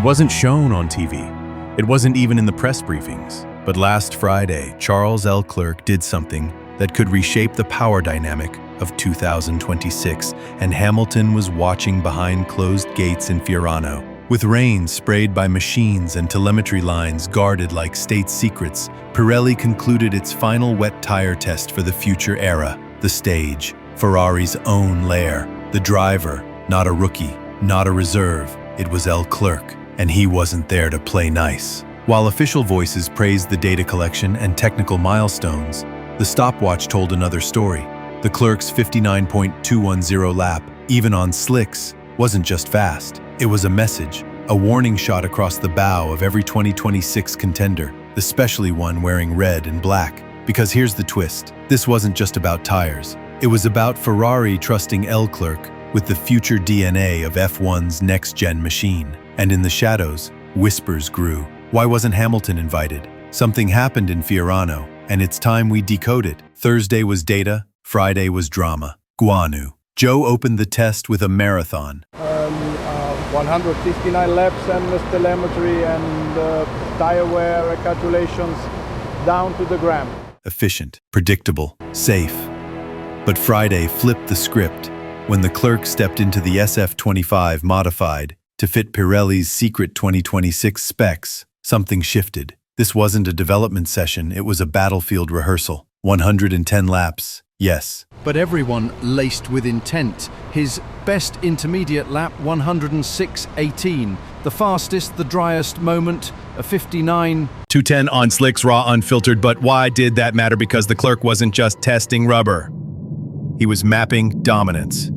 wasn't shown on TV. It wasn't even in the press briefings. But last Friday, Charles Leclerc did something that could reshape the power dynamic of 2026, and Hamilton was watching behind closed gates in Fiorano. With rain sprayed by machines and telemetry lines guarded like state secrets, Pirelli concluded its final wet tire test for the future era, the stage, Ferrari's own lair. The driver, not a rookie, not a reserve, it was Leclerc, and he wasn't there to play nice. While official voices praised the data collection and technical milestones, the stopwatch told another story. The Leclerc's 59.210 lap, even on slicks, wasn't just fast. It was a message, a warning shot across the bow of every 2026 contender, especially one wearing red and black. Because here's the twist, this wasn't just about tires. It was about Ferrari trusting Leclerc with the future DNA of F1's next-gen machine. And in the shadows, whispers grew. Why wasn't Hamilton invited? Something happened in Fiorano, and it's time we decode it. Thursday was data, Friday was drama. Guanu. Joe opened the test with a marathon. 159 laps and the telemetry and tire wear calculations down to the gram. Efficient, predictable, safe. But Friday flipped the script when the Leclerc stepped into the SF25 modified to fit Pirelli's secret 2026 specs. Something shifted. This wasn't a development session, it was a battlefield rehearsal. 110 laps, yes. But everyone laced with intent. His best intermediate lap, 106.18. The fastest, the driest moment, a 59. 210 on slicks, raw, unfiltered, but why did that matter? Because the Leclerc wasn't just testing rubber. He was mapping dominance.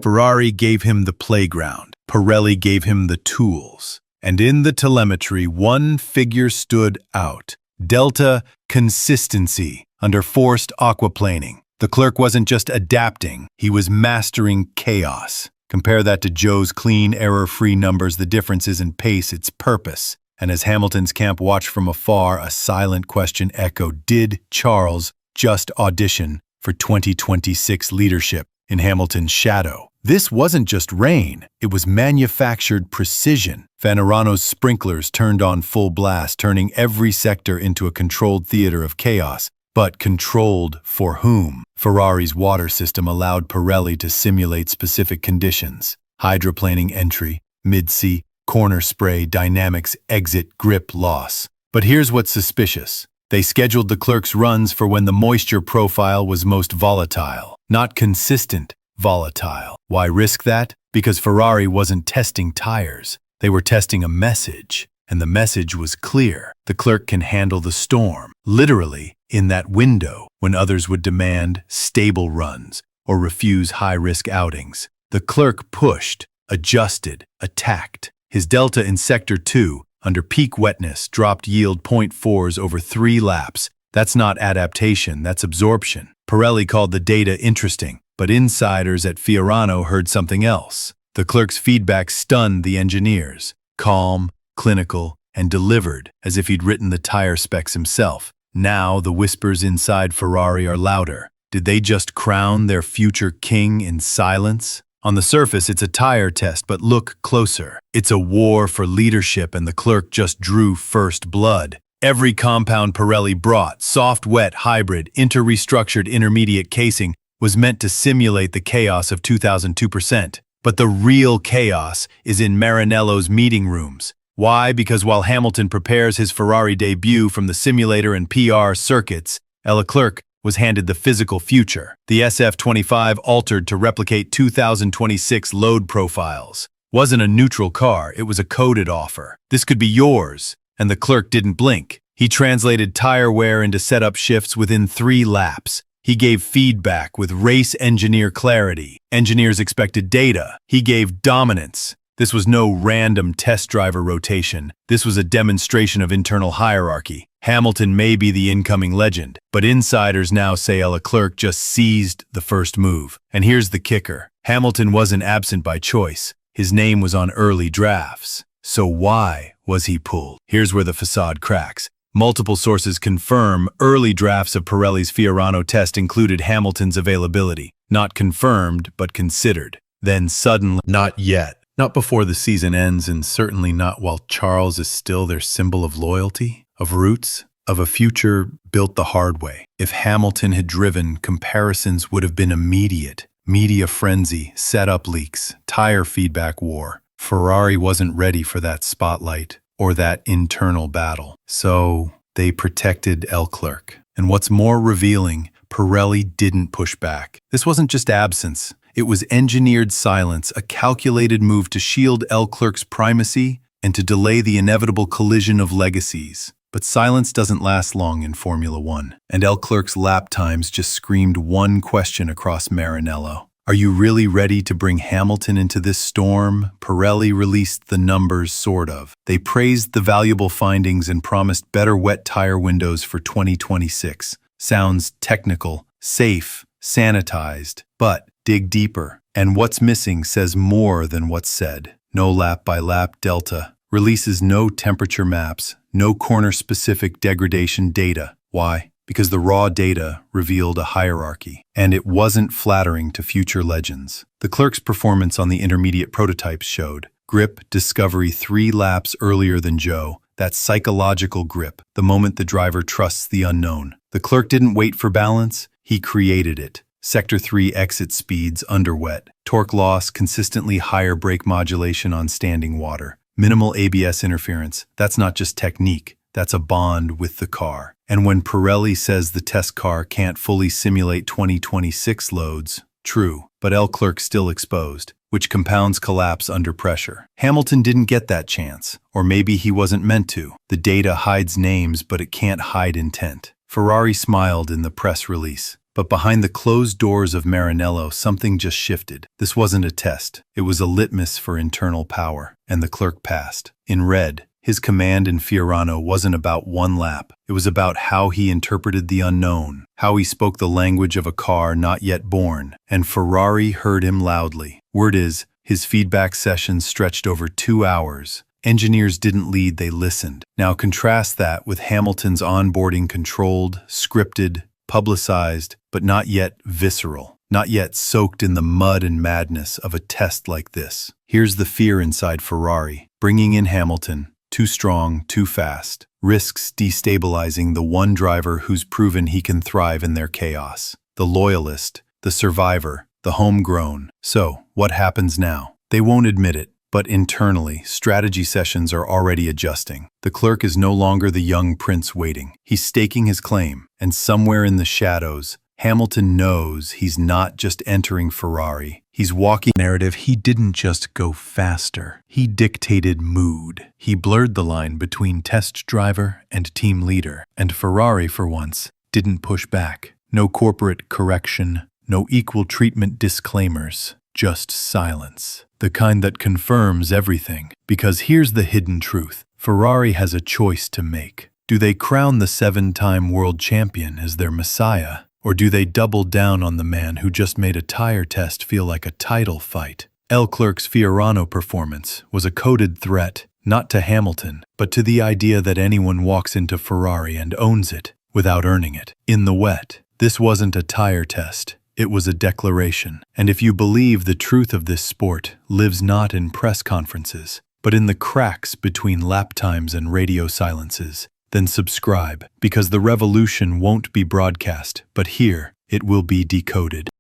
Ferrari gave him the playground. Pirelli gave him the tools. And in the telemetry, one figure stood out. Delta consistency under forced aquaplaning. The Leclerc wasn't just adapting, he was mastering chaos. Compare that to Joe's clean, error-free numbers. The difference isn't pace, it's purpose. And as Hamilton's camp watched from afar, a silent question echoed. Did Charles just audition for 2026 leadership in Hamilton's shadow? This wasn't just rain, it was manufactured precision. Fiorano's sprinklers turned on full blast, turning every sector into a controlled theater of chaos. But controlled for whom? Ferrari's water system allowed Pirelli to simulate specific conditions. Hydroplaning entry, mid-C, corner spray, dynamics, exit, grip loss. But here's what's suspicious. They scheduled the Leclerc's runs for when the moisture profile was most volatile, not consistent. Volatile. Why risk that? Because Ferrari wasn't testing tires. They were testing a message, and the message was clear. The Leclerc can handle the storm, literally, in that window when others would demand stable runs or refuse high-risk outings. The Leclerc pushed, adjusted, attacked. His delta in Sector 2, under peak wetness, dropped yield 0.4s over 3 laps. That's not adaptation, that's absorption. Pirelli called the data interesting. But insiders at Fiorano heard something else. The Leclerc's feedback stunned the engineers. Calm, clinical, and delivered, as if he'd written the tire specs himself. Now the whispers inside Ferrari are louder. Did they just crown their future king in silence? On the surface, it's a tire test, but look closer. It's a war for leadership, and the Leclerc just drew first blood. Every compound Pirelli brought, soft, wet, hybrid, inter-restructured intermediate casing, was meant to simulate the chaos of 2002%. But the real chaos is in Maranello's meeting rooms. Why? Because while Hamilton prepares his Ferrari debut from the simulator and PR circuits, Leclerc was handed the physical future. The SF25 altered to replicate 2026 load profiles. Wasn't a neutral car, it was a coded offer. This could be yours, and the Leclerc didn't blink. He translated tire wear into setup shifts within 3 laps. He gave feedback with race engineer clarity. Engineers expected data. He gave dominance. This was no random test driver rotation. This was a demonstration of internal hierarchy. Hamilton may be the incoming legend, but insiders now say Leclerc just seized the first move. And here's the kicker. Hamilton wasn't absent by choice. His name was on early drafts. So why was he pulled? Here's where the facade cracks. Multiple sources confirm early drafts of Pirelli's Fiorano test included Hamilton's availability. Not confirmed, but considered. Then suddenly, not yet. Not before the season ends, and certainly not while Charles is still their symbol of loyalty, of roots, of a future built the hard way. If Hamilton had driven, comparisons would have been immediate. Media frenzy, setup leaks, tire feedback war. Ferrari wasn't ready for that spotlight or that internal battle. So they protected Leclerc. And what's more revealing, Pirelli didn't push back. This wasn't just absence. It was engineered silence, a calculated move to shield Leclerc's primacy and to delay the inevitable collision of legacies. But silence doesn't last long in Formula One, and Leclerc's lap times just screamed one question across Maranello. Are you really ready to bring Hamilton into this storm? Pirelli released the numbers, sort of. They praised the valuable findings and promised better wet tire windows for 2026. Sounds technical, safe, sanitized, but dig deeper. And what's missing says more than what's said. No lap-by-lap delta. Releases no temperature maps, no corner-specific degradation data. Why? Because the raw data revealed a hierarchy, and it wasn't flattering to future legends. Leclerc's performance on the intermediate prototypes showed grip discovery 3 laps earlier than Joe, that psychological grip, the moment the driver trusts the unknown. Leclerc didn't wait for balance, he created it. Sector 3 exit speeds under wet, torque loss, consistently higher brake modulation on standing water, minimal ABS interference. That's not just technique, that's a bond with the car. And when Pirelli says the test car can't fully simulate 2026 loads, true, but Leclerc still exposed, which compounds collapse under pressure. Hamilton didn't get that chance, or maybe he wasn't meant to. The data hides names, but it can't hide intent. Ferrari smiled in the press release. But behind the closed doors of Maranello, something just shifted. This wasn't a test. It was a litmus for internal power, and Leclerc passed. In red, his command in Fiorano wasn't about one lap. It was about how he interpreted the unknown, how he spoke the language of a car not yet born, and Ferrari heard him loudly. Word is, his feedback sessions stretched over 2 hours. Engineers didn't lead, they listened. Now contrast that with Hamilton's onboarding controlled, scripted, publicized, but not yet visceral, not yet soaked in the mud and madness of a test like this. Here's the fear inside Ferrari. Bringing in Hamilton, too strong, too fast, risks destabilizing the one driver who's proven he can thrive in their chaos. The loyalist, the survivor, the homegrown. So, what happens now? They won't admit it, but internally, strategy sessions are already adjusting. Leclerc is no longer the young prince waiting. He's staking his claim, and somewhere in the shadows, Hamilton knows he's not just entering Ferrari. He's walking narrative. He didn't just go faster. He dictated mood. He blurred the line between test driver and team leader. And Ferrari, for once, didn't push back. No corporate correction, no equal treatment disclaimers, just silence. The kind that confirms everything. Because here's the hidden truth. Ferrari has a choice to make. Do they crown the 7-time world champion as their messiah? Or do they double down on the man who just made a tire test feel like a title fight? Leclerc's Fiorano performance was a coded threat, not to Hamilton, but to the idea that anyone walks into Ferrari and owns it without earning it. In the wet, this wasn't a tire test. It was a declaration. And if you believe the truth of this sport lives not in press conferences, but in the cracks between lap times and radio silences, then subscribe, because the revolution won't be broadcast, but here it will be decoded.